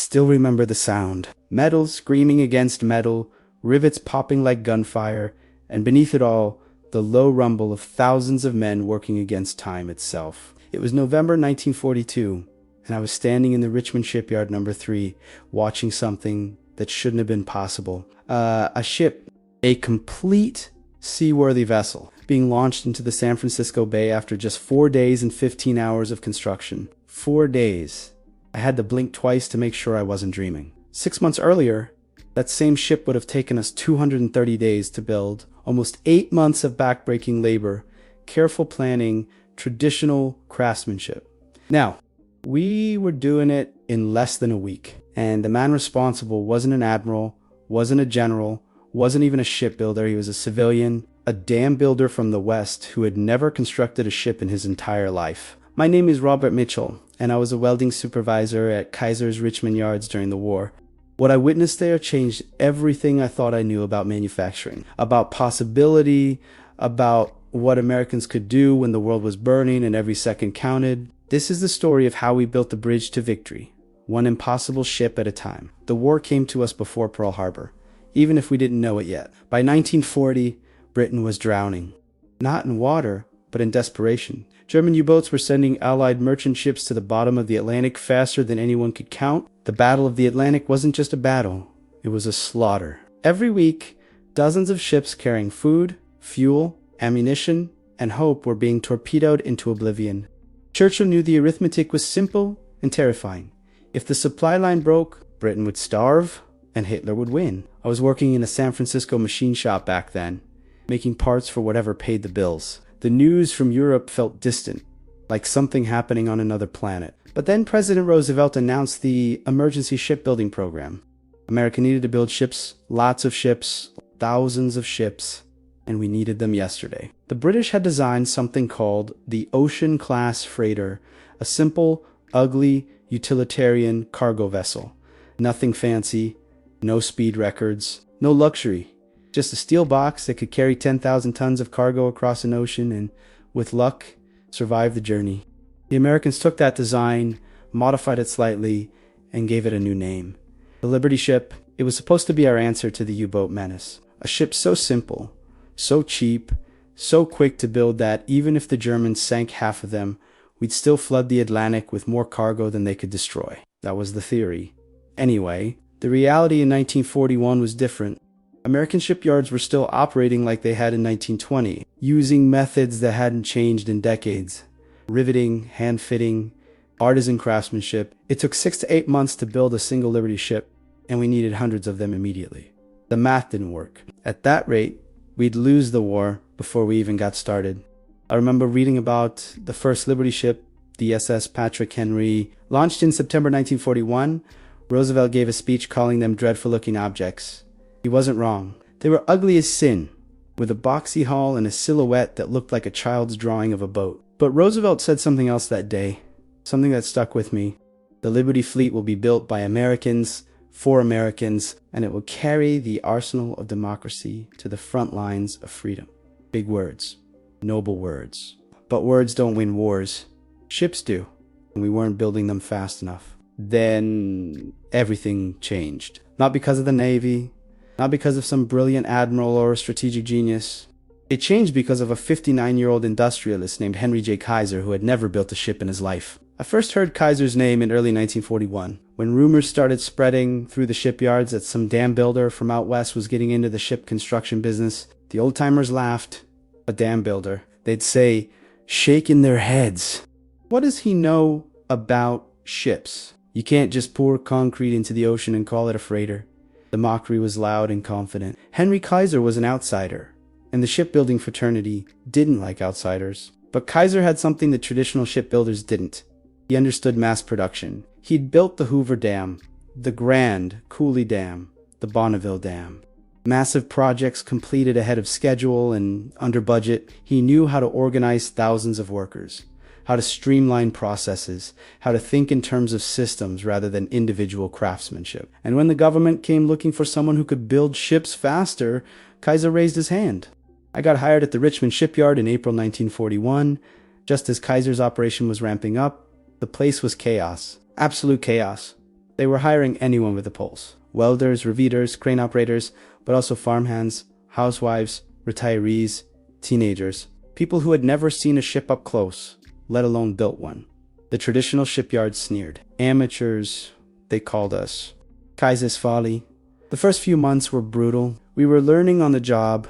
still remember the sound. Metal screaming against metal, rivets popping like gunfire, and beneath it all, the low rumble of thousands of men working against time itself. It was November 1942, and I was standing in the Richmond shipyard number 3, watching something that shouldn't have been possible. A ship, a complete seaworthy vessel, being launched into the San Francisco Bay after just 4 days and 15 hours of construction. 4 days. I had to blink twice to make sure I wasn't dreaming. 6 months earlier, that same ship would have taken us 230 days to build, almost 8 months of backbreaking labor, careful planning, traditional craftsmanship. Now, we were doing it in less than a week, and the man responsible wasn't an admiral, wasn't a general, wasn't even a shipbuilder. He was a civilian, a dam builder from the West who had never constructed a ship in his entire life. My name is Robert Mitchell, and I was a welding supervisor at Kaiser's Richmond yards during the war. What I witnessed there changed everything I thought I knew about manufacturing, about possibility, about what Americans could do when the world was burning and every second counted. This is the story of how we built the bridge to victory, one impossible ship at a time. The war came to us before Pearl Harbor, even if we didn't know it yet. By 1940, Britain was drowning. Not in water, but in desperation. German U-boats were sending Allied merchant ships to the bottom of the Atlantic faster than anyone could count. The Battle of the Atlantic wasn't just a battle, it was a slaughter. Every week, dozens of ships carrying food, fuel, ammunition, and hope were being torpedoed into oblivion. Churchill knew the arithmetic was simple and terrifying. If the supply line broke, Britain would starve, and Hitler would win. I was working in a San Francisco machine shop back then, making parts for whatever paid the bills. The news from Europe felt distant, like something happening on another planet. But then President Roosevelt announced the emergency shipbuilding program. America needed to build ships, lots of ships, thousands of ships, and we needed them yesterday. The British had designed something called the Ocean-class freighter, a simple, ugly, utilitarian cargo vessel. Nothing fancy, no speed records, no luxury. Just a steel box that could carry 10,000 tons of cargo across an ocean and, with luck, survive the journey. The Americans took that design, modified it slightly, and gave it a new name. The Liberty ship, it was supposed to be our answer to the U-boat menace. A ship so simple, so cheap, so quick to build that even if the Germans sank half of them, we'd still flood the Atlantic with more cargo than they could destroy. That was the theory. Anyway, the reality in 1941 was different. American shipyards were still operating like they had in 1920, using methods that hadn't changed in decades. Riveting, hand-fitting, artisan craftsmanship. It took 6 to 8 months to build a single Liberty ship, and we needed hundreds of them immediately. The math didn't work. At that rate, we'd lose the war before we even got started. I remember reading about the first Liberty ship, the SS Patrick Henry, launched in September 1941. Roosevelt gave a speech calling them dreadful-looking objects. He wasn't wrong. They were ugly as sin, with a boxy hull and a silhouette that looked like a child's drawing of a boat. But Roosevelt said something else that day, something that stuck with me. The Liberty fleet will be built by Americans, for Americans, and it will carry the arsenal of democracy to the front lines of freedom. Big words, noble words. But words don't win wars. Ships do, and we weren't building them fast enough. Then everything changed. Not because of the Navy, not because of some brilliant admiral or a strategic genius. It changed because of a 59-year-old industrialist named Henry J. Kaiser who had never built a ship in his life. I first heard Kaiser's name in early 1941, when rumors started spreading through the shipyards that some dam builder from out west was getting into the ship construction business. The old-timers laughed. A dam builder. They'd say, shaking their heads. What does he know about ships? You can't just pour concrete into the ocean and call it a freighter. The mockery was loud and confident. Henry Kaiser was an outsider, and the shipbuilding fraternity didn't like outsiders. But Kaiser had something that traditional shipbuilders didn't. He understood mass production. He'd built the Hoover Dam, the Grand Coulee Dam, the Bonneville Dam. Massive projects completed ahead of schedule and under budget. He knew how to organize thousands of workers, how to streamline processes, how to think in terms of systems rather than individual craftsmanship. And when the government came looking for someone who could build ships faster, Kaiser raised his hand. I got hired at the Richmond shipyard in April 1941. Just as Kaiser's operation was ramping up, the place was chaos. Absolute chaos. They were hiring anyone with a pulse. Welders, riveters, crane operators, but also farmhands, housewives, retirees, teenagers. People who had never seen a ship up close, let alone built one. The traditional shipyard sneered. Amateurs, they called us. Kaiser's folly. The first few months were brutal. We were learning on the job,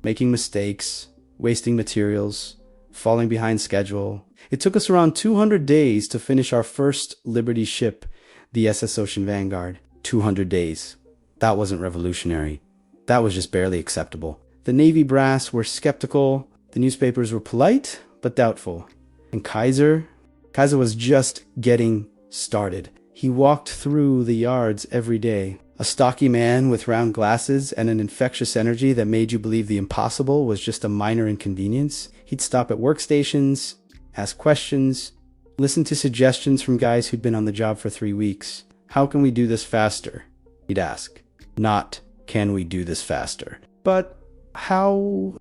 making mistakes, wasting materials, falling behind schedule. It took us around 200 days to finish our first Liberty ship, the SS Ocean Vanguard. 200 days. That wasn't revolutionary. That was just barely acceptable. The Navy brass were skeptical. The newspapers were polite, but doubtful. And Kaiser was just getting started. He walked through the yards every day. A stocky man with round glasses and an infectious energy that made you believe the impossible was just a minor inconvenience. He'd stop at workstations, ask questions, listen to suggestions from guys who'd been on the job for 3 weeks. How can we do this faster? He'd ask. Not, can we do this faster? But how?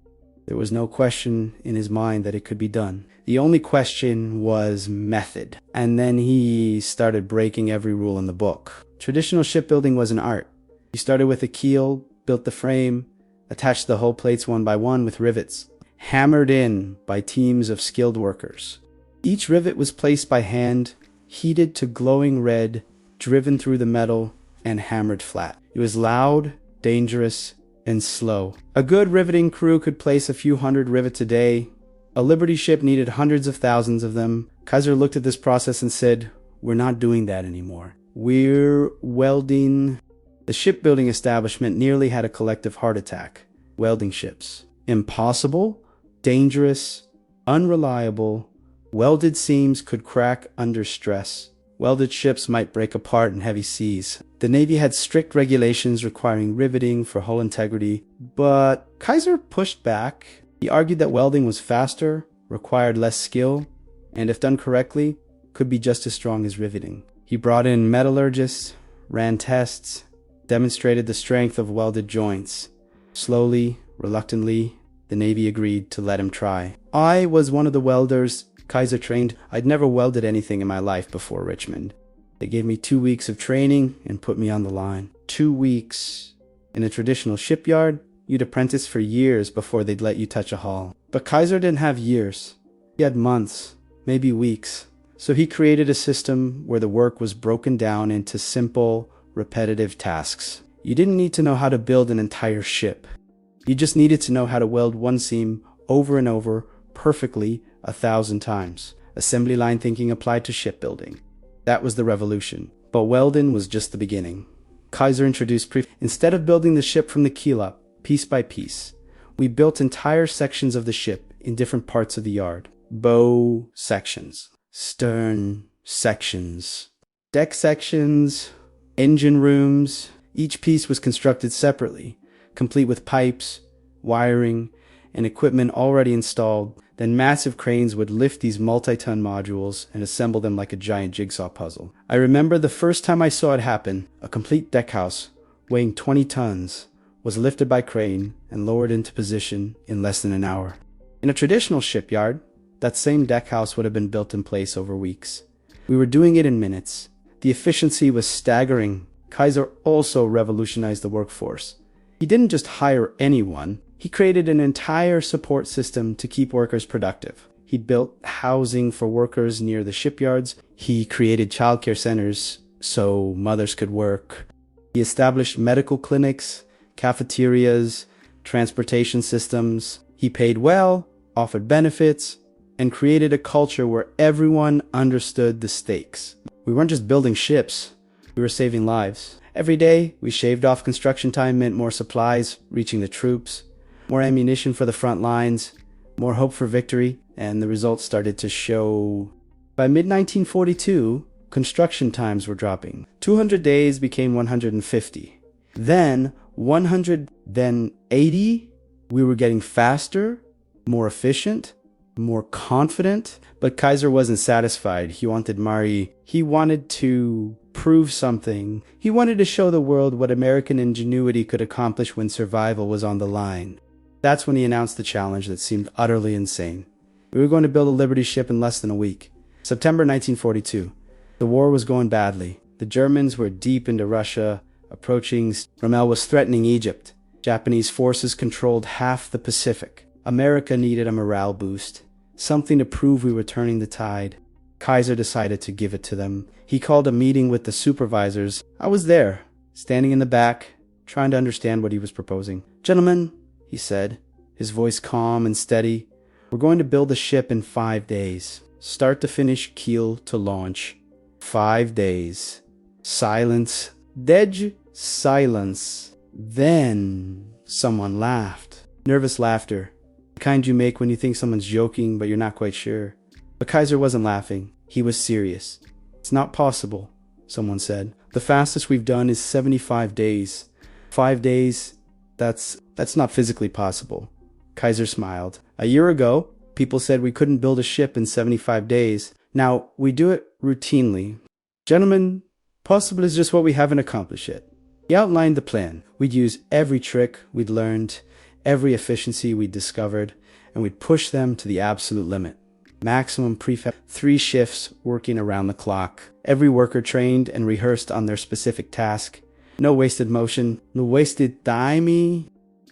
There was no question in his mind that it could be done. The only question was method. And then he started breaking every rule in the book. Traditional shipbuilding was an art. You started with a keel, built the frame, attached the hull plates one by one with rivets, hammered in by teams of skilled workers. Each rivet was placed by hand, heated to glowing red, driven through the metal, and hammered flat. It was loud, dangerous, and slow. A good riveting crew could place a few hundred rivets a day. A Liberty ship needed hundreds of thousands of them. Kaiser looked at this process and said, "We're not doing that anymore. We're welding." The shipbuilding establishment nearly had a collective heart attack. Welding ships. Impossible, dangerous, unreliable. Welded seams could crack under stress. Welded ships might break apart in heavy seas. The Navy had strict regulations requiring riveting for hull integrity, but Kaiser pushed back. He argued that welding was faster, required less skill, and if done correctly, could be just as strong as riveting. He brought in metallurgists, ran tests, demonstrated the strength of welded joints. Slowly, reluctantly, the Navy agreed to let him try. I was one of the welders Kaiser trained. I'd never welded anything in my life before Richmond. They gave me 2 weeks of training and put me on the line. 2 weeks. In a traditional shipyard, you'd apprentice for years before they'd let you touch a hull. But Kaiser didn't have years. He had months, maybe weeks. So he created a system where the work was broken down into simple, repetitive tasks. You didn't need to know how to build an entire ship. You just needed to know how to weld one seam over and over, perfectly, 1,000 times. Assembly line thinking applied to shipbuilding. That was the revolution. But welding was just the beginning. Kaiser introduced instead of building the ship from the keel up, piece by piece, we built entire sections of the ship in different parts of the yard. Bow sections, stern sections, deck sections, engine rooms. Each piece was constructed separately, complete with pipes, wiring, and equipment already installed. Then massive cranes would lift these multi-ton modules and assemble them like a giant jigsaw puzzle. I remember the first time I saw it happen. A complete deckhouse, weighing 20 tons, was lifted by crane and lowered into position in less than an hour. In a traditional shipyard, that same deckhouse would have been built in place over weeks. We were doing it in minutes. The efficiency was staggering. Kaiser also revolutionized the workforce. He didn't just hire anyone. He created an entire support system to keep workers productive. He built housing for workers near the shipyards. He created childcare centers so mothers could work. He established medical clinics, cafeterias, transportation systems. He paid well, offered benefits, and created a culture where everyone understood the stakes. We weren't just building ships, we were saving lives. Every day, we shaved off construction time meant more supplies reaching the troops, more ammunition for the front lines, more hope for victory, and the results started to show. By mid-1942, construction times were dropping. 200 days became 150. Then 100, then 80. We were getting faster, more efficient, more confident. But Kaiser wasn't satisfied. He wanted Mari. He wanted to prove something. He wanted to show the world what American ingenuity could accomplish when survival was on the line. That's when he announced the challenge that seemed utterly insane. We were going to build a Liberty ship in less than a week. September 1942. The war was going badly. The The Germans were deep into Russia, approaching. Rommel was threatening Egypt. Japanese forces controlled half the Pacific. America needed a morale boost, something to prove we were turning the tide. Kaiser decided to give it to them. He called a meeting with the supervisors. I was there, standing in the back, trying to understand what he was proposing. "Gentlemen," he said, his voice calm and steady, "we're going to build a ship in 5 days. Start to finish, keel to launch. 5 days. Silence. Dead silence. Then someone laughed. Nervous laughter. The kind you make when you think someone's joking, but you're not quite sure. But Kaiser wasn't laughing. He was serious. "It's not possible," someone said. "The fastest we've done is 75 days. 5 days, that's not physically possible." Kaiser smiled. "A year ago, people said we couldn't build a ship in 75 days. Now, we do it routinely. Gentlemen, possible is just what we haven't accomplished yet." He outlined the plan. We'd use every trick we'd learned, every efficiency we'd discovered, and we'd push them to the absolute limit. Maximum prefab, 3 shifts working around the clock. Every worker trained and rehearsed on their specific task. No wasted motion, no wasted time.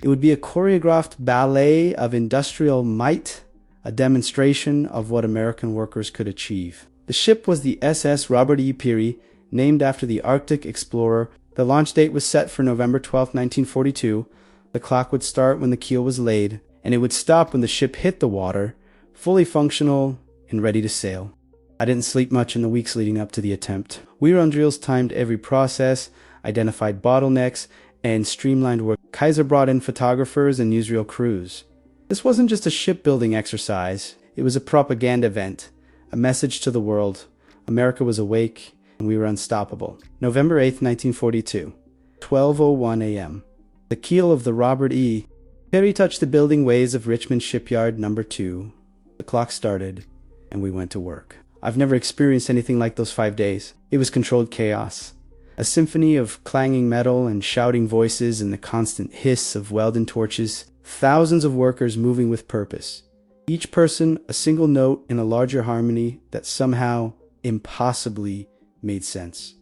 It would be a choreographed ballet of industrial might, a demonstration of what American workers could achieve. The ship was the SS Robert E. Peary, named after the Arctic explorer. The launch date was set for November 12, 1942. The clock would start when the keel was laid, and it would stop when the ship hit the water, fully functional and ready to sail. I didn't sleep much in the weeks leading up to the attempt. We on drills timed every process, identified bottlenecks, and streamlined work. Kaiser brought in photographers and newsreel crews. This wasn't just a shipbuilding exercise. It was a propaganda event, a message to the world. America was awake, and we were unstoppable. November 8, 1942, 12:01 a.m. The keel of the Robert E. Peary touched the building ways of Richmond Shipyard No. 2. The clock started, and we went to work. I've never experienced anything like those 5 days. It was controlled chaos. A symphony of clanging metal and shouting voices and the constant hiss of welding torches. Thousands of workers moving with purpose. Each person a single note in a larger harmony that somehow, impossibly, made sense.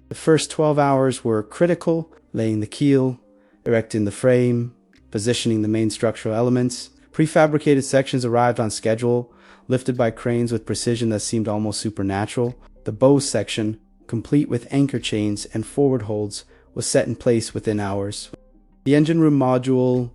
The first 12 hours were critical, laying the keel, erecting the frame, positioning the main structural elements. Prefabricated sections arrived on schedule, lifted by cranes with precision that seemed almost supernatural. The bow section, complete with anchor chains and forward holds, was set in place within hours. The engine room module,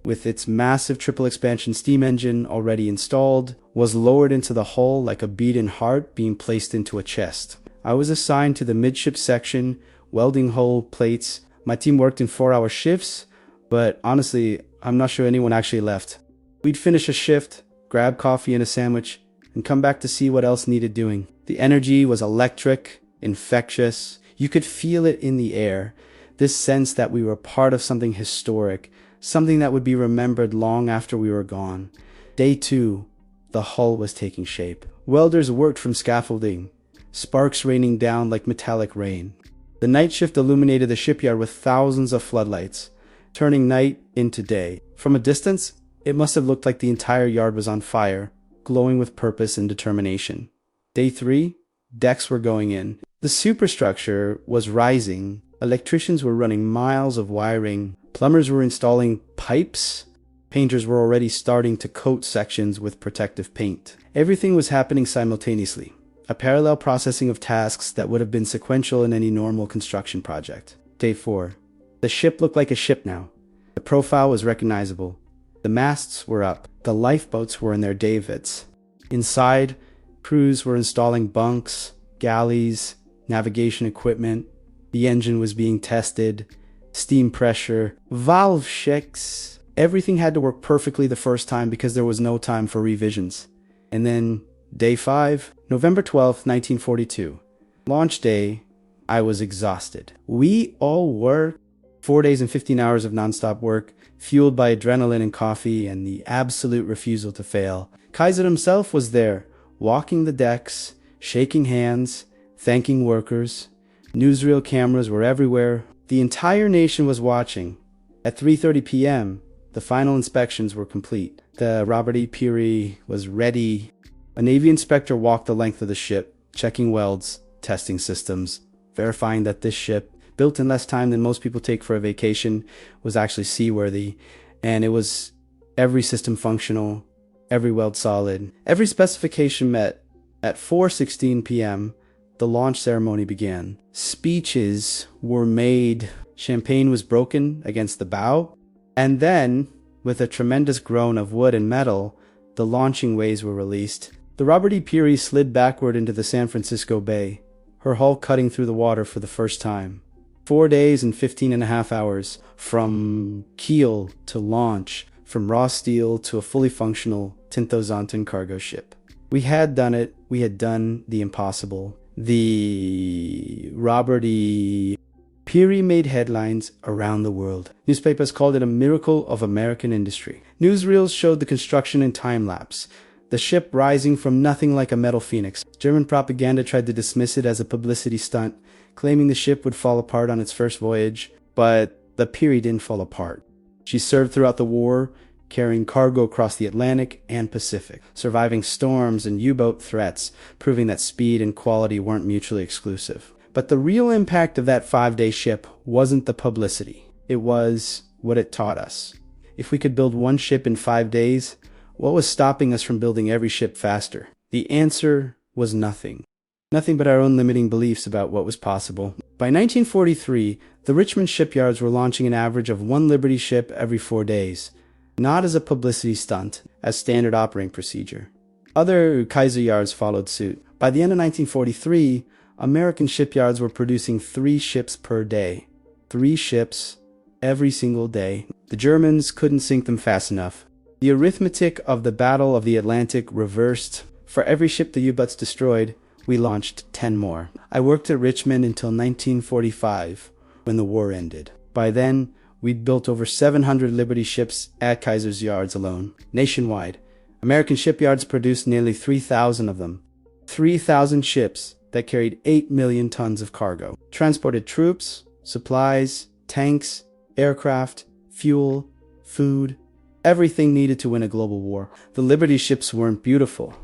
with its massive triple expansion steam engine already installed, was lowered into the hull like a beaten heart being placed into a chest. I was assigned to the midship section, welding hull plates. My team worked in 4-hour shifts, but honestly, I'm not sure anyone actually left. We'd finish a shift, grab coffee and a sandwich, and come back to see what else needed doing. The energy was electric, infectious. You could feel it in the air. This sense that we were part of something historic, something that would be remembered long after we were gone. Day 2, the hull was taking shape. Welders worked from scaffolding, sparks raining down like metallic rain. The night shift illuminated the shipyard with thousands of floodlights, turning night into day. From a distance, it must have looked like the entire yard was on fire, glowing with purpose and determination. Day 3, decks were going in. The superstructure was rising. Electricians were running miles of wiring. Plumbers were installing pipes. Painters were already starting to coat sections with protective paint. Everything was happening simultaneously, a parallel processing of tasks that would have been sequential in any normal construction project. Day 4. The ship looked like a ship now. The profile was recognizable. The masts were up. The lifeboats were in their davits. Inside, crews were installing bunks, galleys, navigation equipment. The engine was being tested. Steam pressure, valve checks. Everything had to work perfectly the first time because there was no time for revisions. And then day 5, November 12th, 1942. Launch day, I was exhausted. We all worked 4 days and 15 hours of nonstop work, fueled by adrenaline and coffee and the absolute refusal to fail. Kaiser himself was there, walking the decks, shaking hands, thanking workers. Newsreel cameras were everywhere. The entire nation was watching. At 3:30 p.m., the final inspections were complete. The Robert E. Peary was ready. A Navy inspector walked the length of the ship, checking welds, testing systems, verifying that this ship, built in less time than most people take for a vacation, was actually seaworthy. And it was every system functional, every weld solid, every specification met. At 4:16 p.m., the launch ceremony began. Speeches were made, champagne was broken against the bow, and then, with a tremendous groan of wood and metal, the launching ways were released. The Robert E. Peary slid backward into the San Francisco Bay, her hull cutting through the water for the first time. 4 days and 15.5 hours, from keel to launch, from raw steel to a fully functional Tintozanton cargo ship. We had done it. We had done the impossible. The Robert E. Peary made headlines around the world. Newspapers called it a miracle of American industry. Newsreels showed the construction in time-lapse, the ship rising from nothing like a metal phoenix. German propaganda tried to dismiss it as a publicity stunt, claiming the ship would fall apart on its first voyage, but the Peary didn't fall apart. She served throughout the war, carrying cargo across the Atlantic and Pacific, surviving storms and U-boat threats, proving that speed and quality weren't mutually exclusive. But the real impact of that 5-day ship wasn't the publicity. It was what it taught us. If we could build one ship in 5 days, what was stopping us from building every ship faster? The answer was nothing. Nothing but our own limiting beliefs about what was possible. By 1943, the Richmond shipyards were launching an average of 1 Liberty ship every 4 days. Not as a publicity stunt, as standard operating procedure. Other Kaiser yards followed suit. By the end of 1943, American shipyards were producing 3 ships per day. 3 ships every single day. The Germans couldn't sink them fast enough. The arithmetic of the Battle of the Atlantic reversed. For every ship the U-boats destroyed, we launched 10 more. I worked at Richmond until 1945, when the war ended. By then, we'd built over 700 Liberty ships at Kaiser's yards alone. Nationwide, American shipyards produced nearly 3,000 of them. 3,000 ships that carried 8 million tons of cargo. Transported troops, supplies, tanks, aircraft, fuel, food, everything needed to win a global war. The Liberty ships weren't beautiful.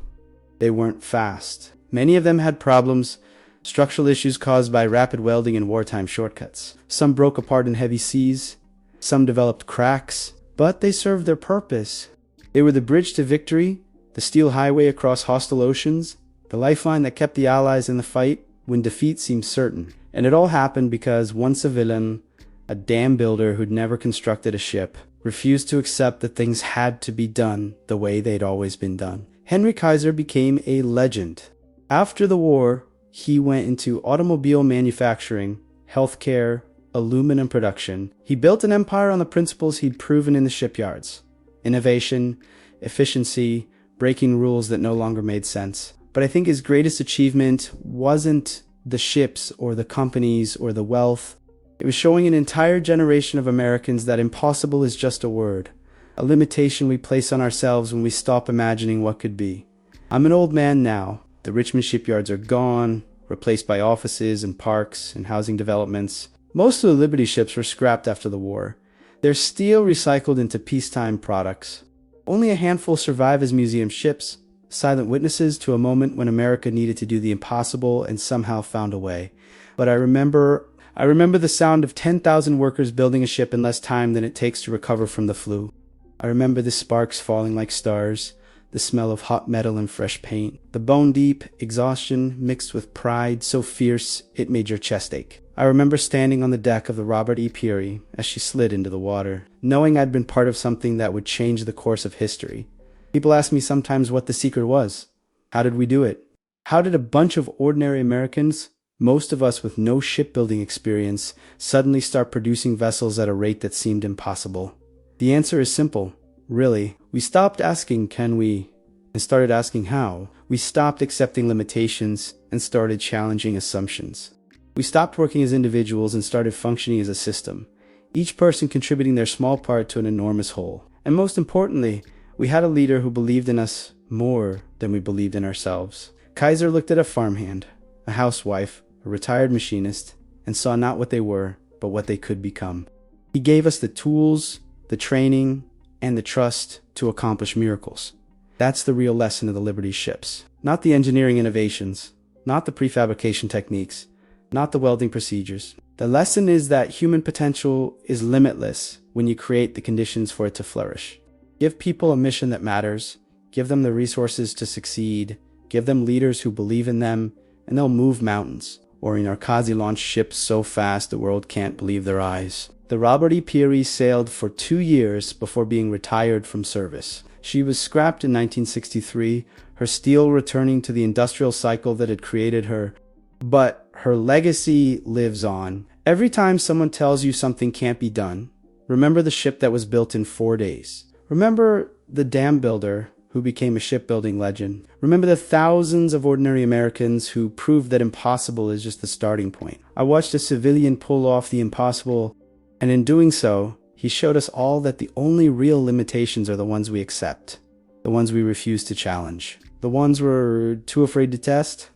They weren't fast. Many of them had problems, structural issues caused by rapid welding and wartime shortcuts. Some broke apart in heavy seas. Some developed cracks, but they served their purpose. They were the bridge to victory, the steel highway across hostile oceans, the lifeline that kept the Allies in the fight when defeat seemed certain. And it all happened because one civilian, a dam builder who'd never constructed a ship, refused to accept that things had to be done the way they'd always been done. Henry Kaiser became a legend. After the war, he went into automobile manufacturing, healthcare, aluminum production. He built an empire on the principles he'd proven in the shipyards. Innovation, efficiency, breaking rules that no longer made sense. But I think his greatest achievement wasn't the ships or the companies or the wealth. It was showing an entire generation of Americans that impossible is just a word, a limitation we place on ourselves when we stop imagining what could be. I'm an old man now. The Richmond shipyards are gone, replaced by offices and parks and housing developments. Most of the Liberty ships were scrapped after the war. Their steel recycled into peacetime products. Only a handful survive as museum ships, silent witnesses to a moment when America needed to do the impossible and somehow found a way. But I remember the sound of 10,000 workers building a ship in less time than it takes to recover from the flu. I remember the sparks falling like stars, the smell of hot metal and fresh paint, the bone-deep exhaustion mixed with pride so fierce it made your chest ache. I remember standing on the deck of the Robert E. Peary as she slid into the water, knowing I'd been part of something that would change the course of history. People ask me sometimes what the secret was. How did we do it? How did a bunch of ordinary Americans, most of us with no shipbuilding experience, suddenly start producing vessels at a rate that seemed impossible? The answer is simple, really. We stopped asking, can we, and started asking how. We stopped accepting limitations and started challenging assumptions. We stopped working as individuals and started functioning as a system, each person contributing their small part to an enormous whole. And most importantly, we had a leader who believed in us more than we believed in ourselves. Kaiser looked at a farmhand, a housewife, a retired machinist, and saw not what they were, but what they could become. He gave us the tools, the training, and the trust to accomplish miracles. That's the real lesson of the Liberty ships. Not the engineering innovations, not the prefabrication techniques, not the welding procedures. The lesson is that human potential is limitless when you create the conditions for it to flourish. Give people a mission that matters, give them the resources to succeed, give them leaders who believe in them, and they'll move mountains. Or Arkazi launched ships so fast the world can't believe their eyes. The Robert E. Peary sailed for 2 years before being retired from service. She was scrapped in 1963, her steel returning to the industrial cycle that had created her. But her legacy lives on. Every time someone tells you something can't be done, remember the ship that was built in 4 days. Remember the dam builder who became a shipbuilding legend. Remember the thousands of ordinary Americans who proved that impossible is just the starting point. I watched a civilian pull off the impossible, and in doing so, he showed us all that the only real limitations are the ones we accept, the ones we refuse to challenge. The ones we're too afraid to test.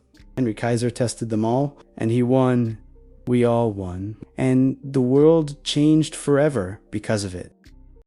Kaiser tested them all, and he won. We all won. And the world changed forever because of it.